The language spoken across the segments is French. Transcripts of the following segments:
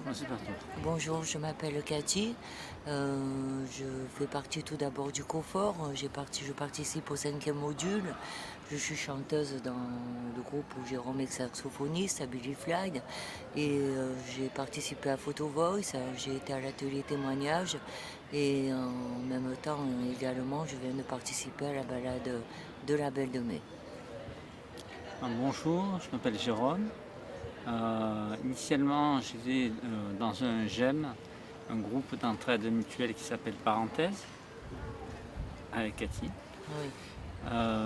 commencer par toi. Bonjour, je m'appelle Cathy. Je fais partie tout d'abord du COFOR. Je participe au 5e module. Je suis chanteuse dans le groupe où Jérôme est saxophoniste à Billy Flag. Et j'ai participé à Photo Voice. J'ai été à l'atelier témoignage. Et en même temps, également, je viens de participer à la balade de la Belle de Mai. Bonjour, je m'appelle Jérôme. Initialement, j'étais dans un GEM, un groupe d'entraide mutuelle qui s'appelle Parenthèse, avec Cathy. Oui.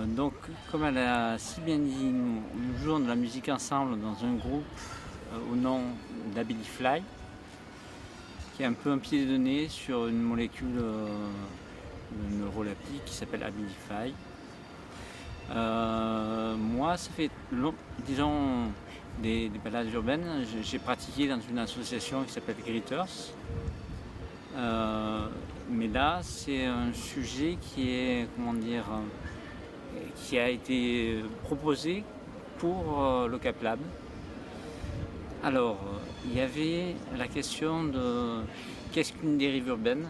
Donc, comme elle a si bien dit, nous jouons de la musique ensemble dans un groupe au nom d'Ability Fly, qui est un peu un pied de nez sur une molécule neuroleptique qui s'appelle Ability Fly. Moi, ça fait disons des balades urbaines. J'ai pratiqué dans une association qui s'appelle Gritters. Mais là, c'est un sujet qui est, qui a été proposé pour le Cap Lab. Alors, il y avait la question de qu'est-ce qu'une dérive urbaine.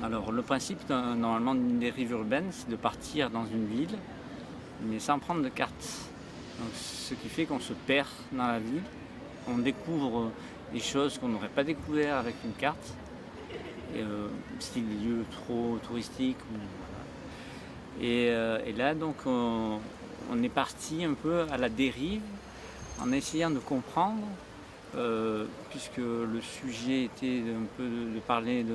Alors, le principe normalement d'une dérive urbaine, c'est de partir dans une ville, mais sans prendre de carte. Donc, ce qui fait qu'on se perd dans la ville, on découvre des choses qu'on n'aurait pas découvert avec une carte, style des lieux trop touristiques. Et là, donc, on est parti un peu à la dérive en essayant de comprendre, puisque le sujet était un peu de parler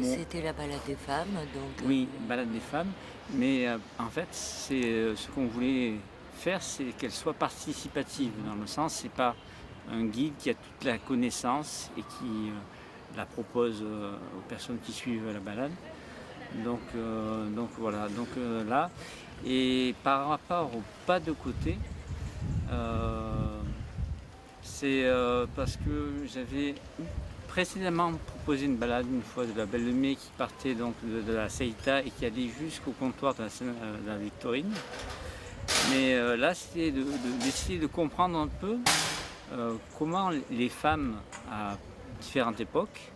C'était la balade des femmes. Donc, oui, balade des femmes. Mais en fait, c'est ce qu'on voulait faire, c'est qu'elle soit participative. Dans le sens, c'est pas un guide qui a toute la connaissance et qui la propose aux personnes qui suivent la balade. Donc voilà. Donc là, et par rapport au pas de côté, c'est parce que j'avais précédemment proposé une balade une fois de la Belle de Mai qui partait donc de la Seita et qui allait jusqu'au comptoir de la Victorine. Mais là, c'était d'essayer de comprendre un peu comment les femmes à différentes époques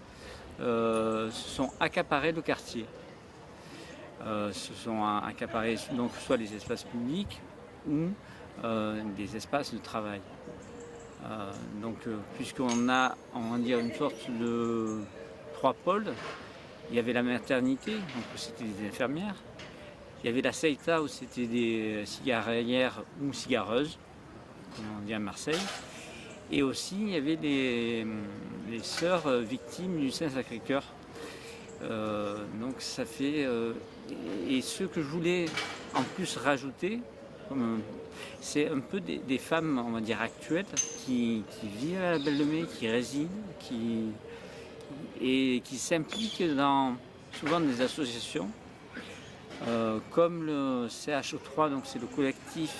se sont accaparées le quartier. Se sont accaparées donc soit les espaces publics ou des espaces de travail. Puisqu'on a, on va dire, une sorte de 3 pôles, il y avait la maternité, donc c'était des infirmières, il y avait la Seita où c'était des cigarières ou cigareuses, comme on dit à Marseille, et aussi il y avait les sœurs victimes du Saint-Sacré-Cœur. Donc ça fait... et ce que je voulais en plus rajouter, c'est un peu des femmes, on va dire, actuelles, qui vivent à la Belle de Mai, qui résident, et qui s'impliquent dans souvent des associations, comme le CHO3, donc c'est le collectif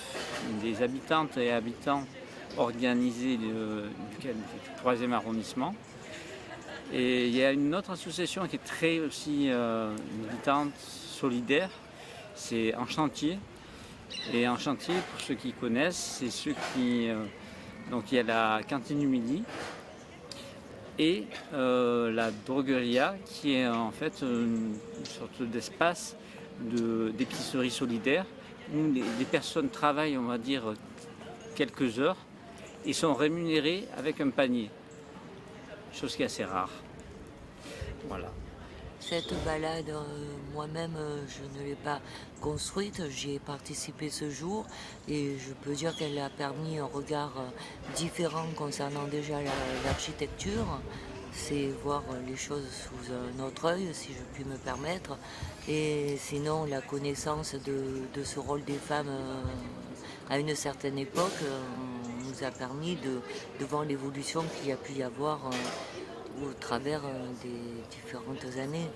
des habitantes et habitants organisés du 3e arrondissement. Et il y a une autre association qui est très aussi militante, solidaire, c'est En Chantier. Et En Chantier, pour ceux qui connaissent, c'est ceux qui... donc il y a la cantine du midi et la drogueria qui est en fait une sorte d'espace d'épicerie solidaire où les personnes travaillent, on va dire, quelques heures et sont rémunérées avec un panier. Chose qui est assez rare. Voilà. cette balade, moi-même, je ne l'ai pas construite. J'y ai participé ce jour et je peux dire qu'elle a permis un regard différent concernant déjà l'architecture. C'est voir les choses sous un autre œil, si je puis me permettre. Et sinon, la connaissance de ce rôle des femmes à une certaine époque nous a permis de voir l'évolution qu'il y a pu y avoir au travers des différentes années.